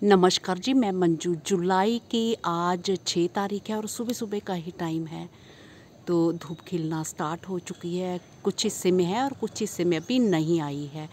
नमस्कार जी, मैं मंजू। जुलाई की आज 6 तारीख है और सुबह सुबह का ही टाइम है। तो धूप खिलना स्टार्ट हो चुकी है। कुछ हिस्से में है और कुछ हिस्से में अभी नहीं आई है।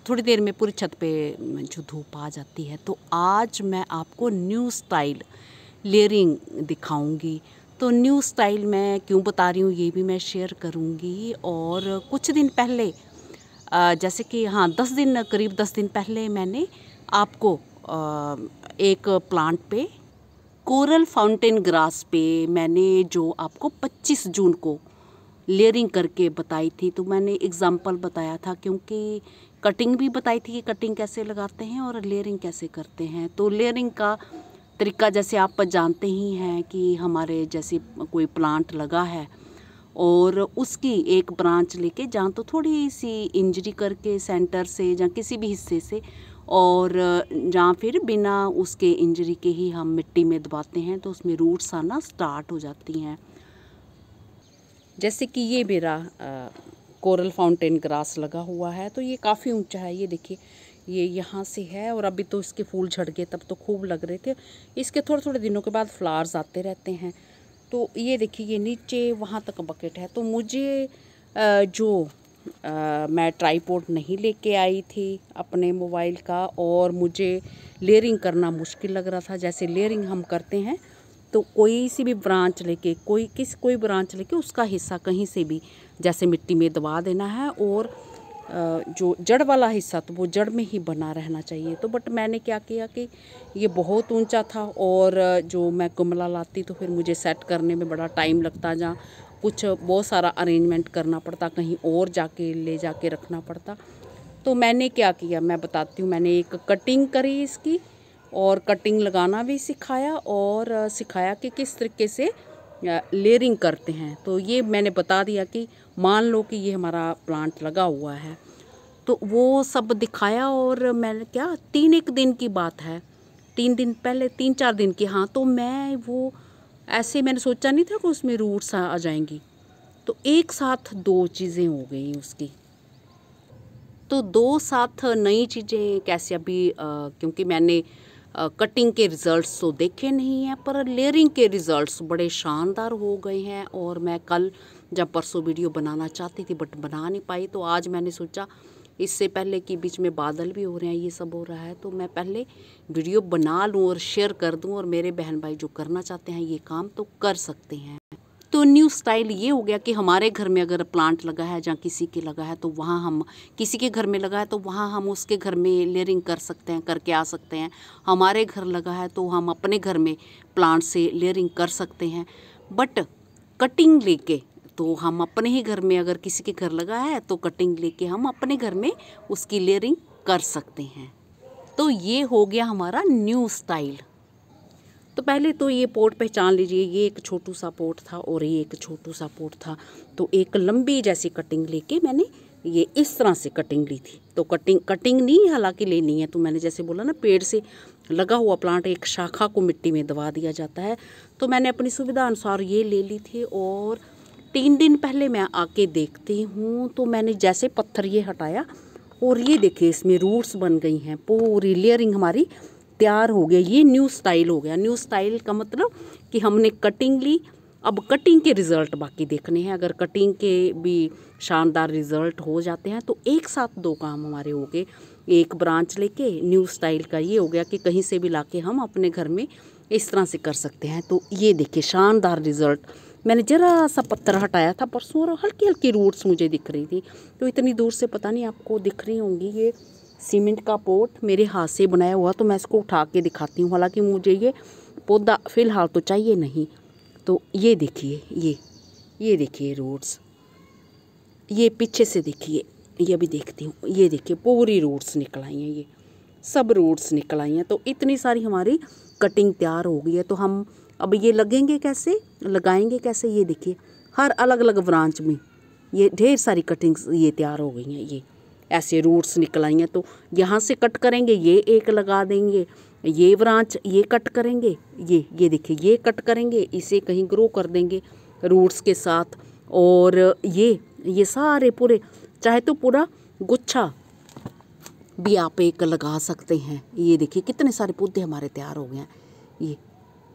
थोड़ी देर में पूरी छत पे जो धूप आ जाती है। तो आज मैं आपको न्यू स्टाइल लेयरिंग दिखाऊंगी। तो न्यू स्टाइल मैं क्यों बता रही हूँ ये भी मैं शेयर करूँगी। और कुछ दिन पहले जैसे कि हाँ 10 दिन करीब 10 दिन पहले मैंने आपको एक प्लांट पे कोरल फाउंटेन ग्रास पे मैंने जो आपको 25 जून को लेयरिंग करके बताई थी। तो मैंने एग्जाम्पल बताया था क्योंकि कटिंग भी बताई थी कि कटिंग कैसे लगाते हैं और लेयरिंग कैसे करते हैं। तो लेयरिंग का तरीका जैसे आप जानते ही हैं कि हमारे जैसे कोई प्लांट लगा है और उसकी एक ब्रांच लेके जहाँ तो थोड़ी सी इंजरी करके सेंटर से या किसी भी हिस्से से और जहाँ फिर बिना उसके इंजरी के ही हम मिट्टी में दबाते हैं तो उसमें रूट्स आना स्टार्ट हो जाती हैं। जैसे कि ये मेरा कोरल फाउंटेन ग्रास लगा हुआ है। तो ये काफ़ी ऊंचा है, ये देखिए ये यहाँ से है और अभी तो इसके फूल झड़ गए, तब तो खूब लग रहे थे। इसके थोड़े थोड़े दिनों के बाद फ्लावर्स आते रहते हैं। तो ये देखिए ये नीचे वहाँ तक बकेट है। तो मुझे मैं ट्राईपॉड नहीं लेके आई थी अपने मोबाइल का और मुझे लेयरिंग करना मुश्किल लग रहा था। जैसे लेयरिंग हम करते हैं तो कोई सी भी ब्रांच लेके कोई ब्रांच लेके उसका हिस्सा कहीं से भी जैसे मिट्टी में दबा देना है और जो जड़ वाला हिस्सा तो वो जड़ में ही बना रहना चाहिए। तो बट मैंने क्या किया कि ये बहुत ऊंचा था और जो मैं गमला लाती तो फिर मुझे सेट करने में बड़ा टाइम लगता, जहाँ कुछ बहुत सारा अरेंजमेंट करना पड़ता, कहीं और जाके ले जाके रखना पड़ता। तो मैंने क्या किया मैं बताती हूँ। मैंने एक कटिंग करी इसकी और कटिंग लगाना भी सिखाया और सिखाया कि किस तरीके से लेयरिंग करते हैं। तो ये मैंने बता दिया कि मान लो कि ये हमारा प्लांट लगा हुआ है, तो वो सब दिखाया। और मैंने क्या 3 दिन की बात है, 3 दिन पहले 3-4 दिन की, हाँ। तो मैं वो ऐसे मैंने सोचा नहीं था कि उसमें रूट्स आ जाएंगी। तो एक साथ 2 चीज़ें हो गई उसकी। तो 2 साथ नई चीज़ें कैसे अभी क्योंकि मैंने कटिंग के रिज़ल्ट्स तो देखे नहीं हैं पर लेयरिंग के रिज़ल्ट्स बड़े शानदार हो गए हैं। और मैं कल जब परसों वीडियो बनाना चाहती थी बट बना नहीं पाई, तो आज मैंने सोचा इससे पहले कि बीच में बादल भी हो रहे हैं, ये सब हो रहा है, तो मैं पहले वीडियो बना लूँ और शेयर कर दूँ और मेरे बहन भाई जो करना चाहते हैं ये काम तो कर सकते हैं। तो न्यू स्टाइल ये हो गया कि हमारे घर में अगर प्लांट लगा है या किसी के लगा है तो वहाँ हम किसी के घर में लगा है तो वहाँ हम उसके घर में लेयरिंग कर सकते हैं, करके आ सकते हैं। हमारे घर लगा है तो हम अपने घर में प्लांट से लेयरिंग कर सकते हैं। बट कटिंग लेके तो हम अपने ही घर में, अगर किसी के घर लगा है तो कटिंग लेके हम अपने घर में उसकी लेयरिंग कर सकते हैं। तो ये हो गया हमारा न्यू स्टाइल। तो पहले तो ये पोट पहचान लीजिए, ये एक छोटू सा पोट था और ये एक छोटू सा पोट था। तो एक लंबी जैसी कटिंग लेके मैंने ये इस तरह से कटिंग ली थी। तो कटिंग नहीं हालांकि लेनी है, तो मैंने जैसे बोला ना पेड़ से लगा हुआ प्लांट एक शाखा को मिट्टी में दबा दिया जाता है। तो मैंने अपनी सुविधा अनुसार ये ले ली थी और 3 दिन पहले मैं आके देखती हूँ तो मैंने जैसे पत्थर ये हटाया और ये देखिए इसमें रूट्स बन गई हैं, पूरी लेयरिंग हमारी तैयार हो गया। ये न्यू स्टाइल हो गया। न्यू स्टाइल का मतलब कि हमने कटिंग ली, अब कटिंग के रिज़ल्ट बाकी देखने हैं। अगर कटिंग के भी शानदार रिज़ल्ट हो जाते हैं तो एक साथ 2 काम हमारे हो गए। एक ब्रांच लेके न्यू स्टाइल का ये हो गया कि कहीं से भी लाके हम अपने घर में इस तरह से कर सकते हैं। तो ये देखिए शानदार रिज़ल्ट। मैंने ज़रा सा पत्थर हटाया था परसों और हल्की हल्की रूट्स मुझे दिख रही थी। तो इतनी दूर से पता नहीं आपको दिख रही होंगी। ये सीमेंट का पोट मेरे हाथ से बनाया हुआ, तो मैं इसको उठा के दिखाती हूँ। हालांकि मुझे ये पौधा फ़िलहाल तो चाहिए नहीं। तो ये देखिए ये देखिए रूट्स, ये पीछे से देखिए, ये भी देखती हूँ। ये देखिए पूरी रूट्स निकल आई हैं, ये सब रूट्स निकल आई हैं। तो इतनी सारी हमारी कटिंग तैयार हो गई है। तो हम अब ये लगेंगे कैसे, लगाएंगे कैसे, ये देखिए हर अलग अलग ब्रांच में ये ढेर सारी कटिंग्स ये तैयार हो गई हैं। ये ऐसे रूट्स निकल आई हैं। तो यहाँ से कट करेंगे, ये एक लगा देंगे, ये ब्रांच ये कट करेंगे, ये देखिए ये कट करेंगे, इसे कहीं ग्रो कर देंगे रूट्स के साथ। और ये सारे पूरे चाहे तो पूरा गुच्छा भी आप एक लगा सकते हैं। ये देखिए कितने सारे पौधे हमारे तैयार हो गए हैं। ये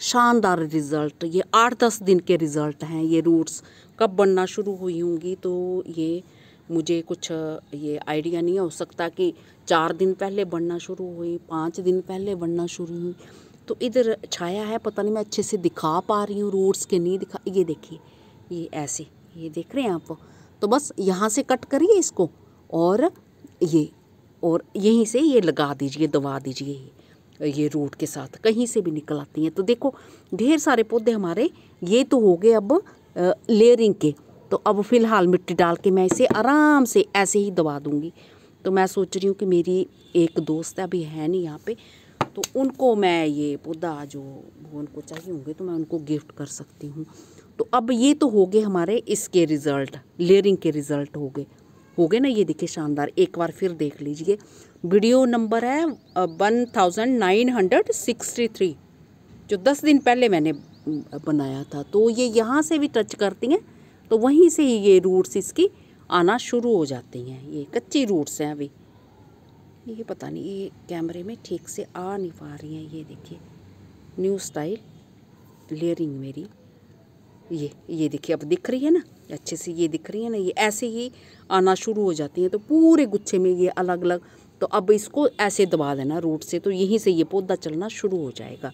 शानदार रिज़ल्ट, ये 8-10 दिन के रिज़ल्ट हैं। ये रूट्स कब बनना शुरू हुई होंगी तो ये मुझे कुछ ये आइडिया नहीं है, हो सकता कि 4 दिन पहले बनना शुरू हुई, 5 दिन पहले बनना शुरू हुई। तो इधर छाया है, पता नहीं मैं अच्छे से दिखा पा रही हूँ रूट्स के नहीं दिखा। ये देखिए ये ऐसे, ये देख रहे हैं आप। तो बस यहाँ से कट करिए इसको और यहीं से ये लगा दीजिए, दबा दीजिए ये रूट के साथ, कहीं से भी निकल आती हैं। तो देखो ढेर सारे पौधे हमारे ये तो हो गए अब लेयरिंग के। तो अब फ़िलहाल मिट्टी डाल के मैं इसे आराम से ऐसे ही दबा दूँगी। तो मैं सोच रही हूँ कि मेरी एक दोस्त अभी है नहीं यहाँ पे, तो उनको मैं ये पौधा जो वो उनको चाहिए होंगे तो मैं उनको गिफ्ट कर सकती हूँ। तो अब ये तो हो गए हमारे इसके रिज़ल्ट, लेयरिंग के रिज़ल्ट हो गए ना। ये देखिए शानदार, एक बार फिर देख लीजिए। वीडियो नंबर है 1963, जो 10 दिन पहले मैंने बनाया था। तो ये यहाँ से भी टच करती हैं तो वहीं से ही ये रूट्स इसकी आना शुरू हो जाती हैं। ये कच्ची रूट्स हैं अभी, ये पता नहीं ये कैमरे में ठीक से आ नहीं पा रही हैं। ये देखिए न्यू स्टाइल लेयरिंग मेरी, ये देखिए अब दिख रही है ना अच्छे से, ये दिख रही है ना। ये ऐसे ही आना शुरू हो जाती हैं तो पूरे गुच्छे में ये अलग अलग। तो अब इसको ऐसे दबा देना रूट से, तो यहीं से ये पौधा चलना शुरू हो जाएगा।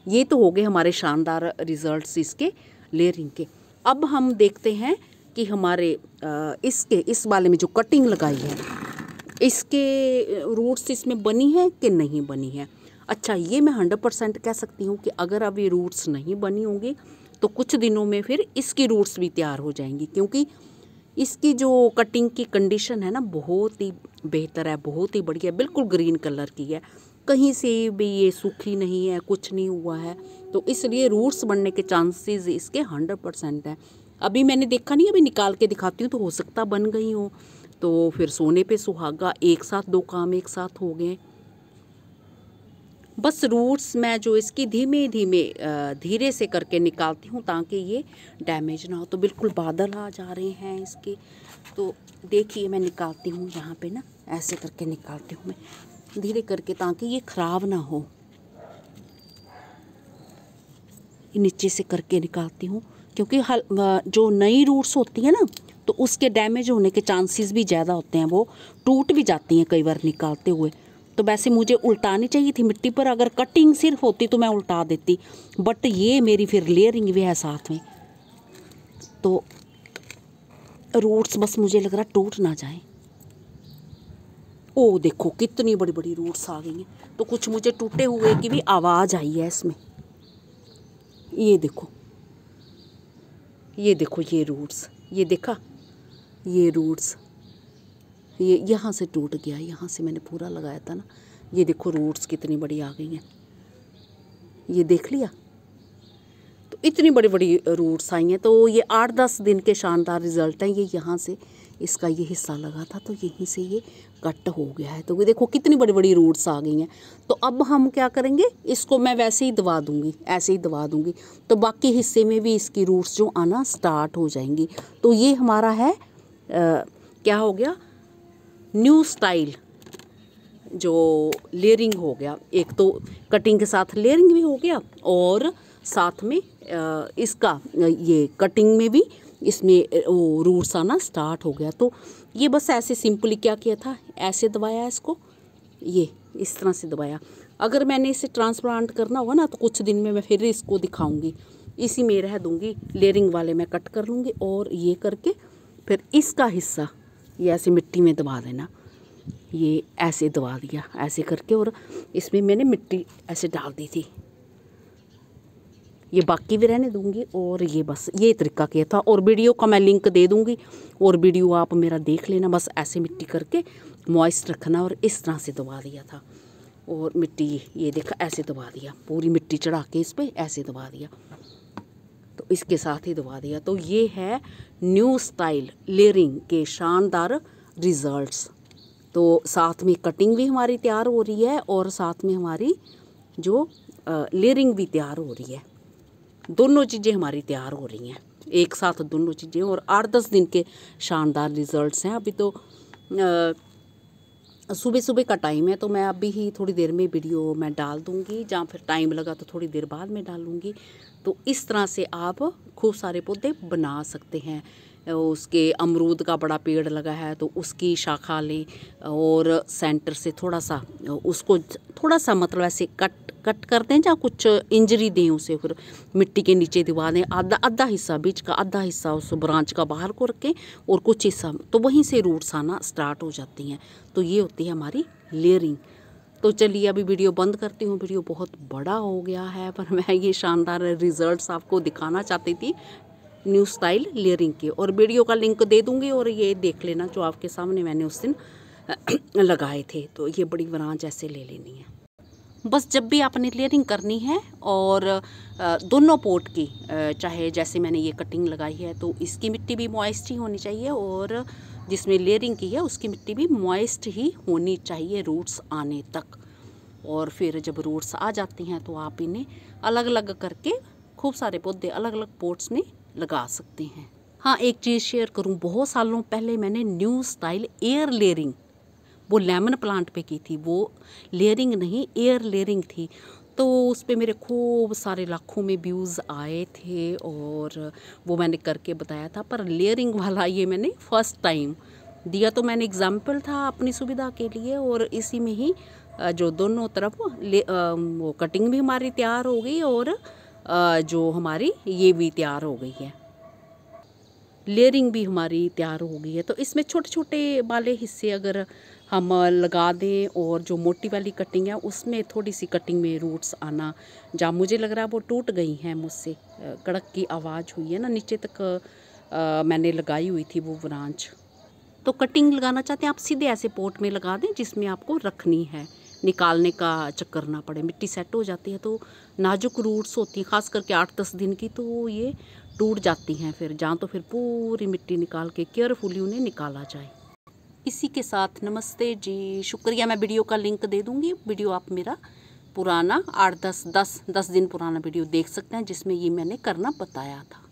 ये तो हो गए हमारे शानदार रिजल्ट्स इसके लेयरिंग के। अब हम देखते हैं कि हमारे इस वाले में जो कटिंग लगाई है इसके रूट्स इसमें बनी है कि नहीं बनी है। अच्छा, ये मैं 100% कह सकती हूँ कि अगर अब ये रूट्स नहीं बनी होंगी तो कुछ दिनों में फिर इसकी रूट्स भी तैयार हो जाएंगी, क्योंकि इसकी जो कटिंग की कंडीशन है ना बहुत ही बेहतर है, बहुत ही बढ़िया, बिल्कुल ग्रीन कलर की है, कहीं से भी ये सूखी नहीं है, कुछ नहीं हुआ है। तो इसलिए रूट्स बनने के चांसेस इसके 100% हैं। अभी मैंने देखा नहीं, अभी निकाल के दिखाती हूँ तो हो सकता बन गई हो, तो फिर सोने पे सुहागा, एक साथ 2 काम एक साथ हो गए। बस रूट्स मैं जो इसकी धीरे से करके निकालती हूँ ताकि ये डैमेज ना हो। तो बिल्कुल बादल आ जा रहे हैं इसके, तो देखिए मैं निकालती हूँ यहाँ पे ना, ऐसे करके निकालती हूँ मैं धीरे करके ताकि ये ख़राब ना हो। नीचे से करके निकालती हूँ क्योंकि जो नई रूट्स होती है ना तो उसके डैमेज होने के चांसेस भी ज़्यादा होते हैं, वो टूट भी जाती हैं कई बार निकालते हुए। तो वैसे मुझे उल्टानी चाहिए थी मिट्टी पर, अगर कटिंग सिर्फ होती तो मैं उल्टा देती, बट ये मेरी फिर लेयरिंग भी है साथ में, तो रूट्स बस मुझे लग रहा टूट ना जाए। ओ देखो कितनी बड़ी बड़ी रूट्स आ गई हैं, तो कुछ मुझे टूटे हुए की भी आवाज़ आई है इसमें। ये देखो ये रूट्स, ये देखा ये रूट्स, ये यहाँ से टूट गया, यहाँ से मैंने पूरा लगाया था ना। ये देखो रूट्स कितनी बड़ी आ गई हैं, ये देख लिया। तो इतनी बड़ी बड़ी रूट्स आई हैं, तो ये 8-10 दिन के शानदार रिजल्ट हैं। ये यहाँ से इसका ये हिस्सा लगा था तो यहीं से ये कट हो गया है। तो ये देखो कितनी बड़ी बड़ी रूट्स आ गई हैं। तो अब हम क्या करेंगे, इसको मैं वैसे ही दबा दूँगी, ऐसे ही दबा दूँगी, तो बाकी हिस्से में भी इसकी रूट्स जो आना स्टार्ट हो जाएंगी। तो ये हमारा है क्या हो गया, न्यू स्टाइल जो लेयरिंग हो गया। एक तो कटिंग के साथ लेयरिंग भी हो गया और साथ में इसका ये कटिंग में भी इसमें वो रूट्स आना स्टार्ट हो गया। तो ये बस ऐसे सिंपली क्या किया था, ऐसे दबाया इसको, ये इस तरह से दबाया। अगर मैंने इसे ट्रांसप्लांट करना होगा ना तो कुछ दिन में मैं फिर इसको दिखाऊंगी, इसी में रह दूंगी, लेयरिंग वाले मैं कट कर लूँगी और ये करके फिर इसका हिस्सा ये ऐसे मिट्टी में दबा देना। ये ऐसे दबा दिया ऐसे करके, और इसमें मैंने मिट्टी ऐसे डाल दी थी। ये बाकी भी रहने दूंगी और ये बस ये तरीका किया था, और वीडियो का मैं लिंक दे दूंगी और वीडियो आप मेरा देख लेना। बस ऐसे मिट्टी करके मॉइस्ट रखना और इस तरह से दबा दिया था, और मिट्टी ये देखा ऐसे दबा दिया, पूरी मिट्टी चढ़ा के इस पर ऐसे दबा दिया, तो इसके साथ ही दबा दिया। तो ये है न्यू स्टाइल लेयरिंग के शानदार रिजल्ट्स। तो साथ में कटिंग भी हमारी तैयार हो रही है और साथ में हमारी जो लेयरिंग भी तैयार हो रही है, दोनों चीज़ें हमारी तैयार हो रही हैं एक साथ, दोनों चीज़ें। और 8-10 दिन के शानदार रिजल्ट्स हैं। अभी तो सुबह सुबह का टाइम है, तो मैं अभी ही थोड़ी देर में वीडियो मैं डाल दूँगी, जहाँ फिर टाइम लगा तो थोड़ी देर बाद में डालूँगी। तो इस तरह से आप खूब सारे पौधे बना सकते हैं। उसके अमरूद का बड़ा पेड़ लगा है तो उसकी शाखा लें और सेंटर से थोड़ा सा उसको थोड़ा सा मतलब ऐसे कट कर दें, या कुछ इंजरी दें उसे, फिर मिट्टी के नीचे दबा दें। आधा हिस्सा बीच का, आधा हिस्सा उस ब्रांच का बाहर को रखें और कुछ हिस्सा, तो वहीं से रूट्स आना स्टार्ट हो जाती हैं। तो ये होती है हमारी लेयरिंग। तो चलिए अभी वीडियो बंद करती हूँ, वीडियो बहुत बड़ा हो गया है, पर मैं ये शानदार रिजल्ट्स आपको दिखाना चाहती थी न्यू स्टाइल लेयरिंग के, और वीडियो का लिंक दे दूँगी और ये देख लेना जो आपके सामने मैंने उस दिन लगाए थे। तो ये बड़ी ब्रांच ऐसे ले लेनी है। बस जब भी आपने लेयरिंग करनी है और दोनों पोट की, चाहे जैसे मैंने ये कटिंग लगाई है तो इसकी मिट्टी भी मॉइस्ट ही होनी चाहिए, और जिसमें लेयरिंग की है उसकी मिट्टी भी मॉइस्ट ही होनी चाहिए रूट्स आने तक। और फिर जब रूट्स आ जाती हैं तो आप इन्हें अलग अलग करके खूब सारे पौधे अलग अलग पोट्स में लगा सकते हैं। हाँ, एक चीज़ शेयर करूँ, बहुत सालों पहले मैंने न्यू स्टाइल एयर लेयरिंग वो लेमन प्लांट पे की थी। वो लेयरिंग नहीं, एयर लेयरिंग थी। तो उस पे मेरे खूब सारे लाखों में व्यूज़ आए थे और वो मैंने करके बताया था। पर लेयरिंग वाला ये मैंने फ़र्स्ट टाइम दिया, तो मैंने एग्जाम्पल था अपनी सुविधा के लिए, और इसी में ही जो दोनों तरफ वो कटिंग भी हमारी तैयार हो गई और जो हमारी ये भी तैयार हो गई है, लेयरिंग भी हमारी तैयार हो गई है। तो इसमें छोटे छोटे वाले हिस्से अगर हम लगा दें और जो मोटी वाली कटिंग है उसमें थोड़ी सी कटिंग में रूट्स आना, जहाँ मुझे लग रहा है वो टूट गई हैं मुझसे, कड़क की आवाज़ हुई है ना, नीचे तक मैंने लगाई हुई थी वो ब्रांच। तो कटिंग लगाना चाहते हैं आप सीधे ऐसे पोट में लगा दें जिसमें आपको रखनी है, निकालने का चक्कर ना पड़े। मिट्टी सेट हो जाती है तो नाजुक रूट्स होती हैं, ख़ास करके 8-10 दिन की, तो ये टूट जाती हैं फिर, जहाँ तो फिर पूरी मिट्टी निकाल के केयरफुली उन्हें निकाला जाए। इसी के साथ नमस्ते जी, शुक्रिया। मैं वीडियो का लिंक दे दूँगी, वीडियो आप मेरा पुराना 8-10 दिन पुराना वीडियो देख सकते हैं जिसमें ये मैंने करना बताया था।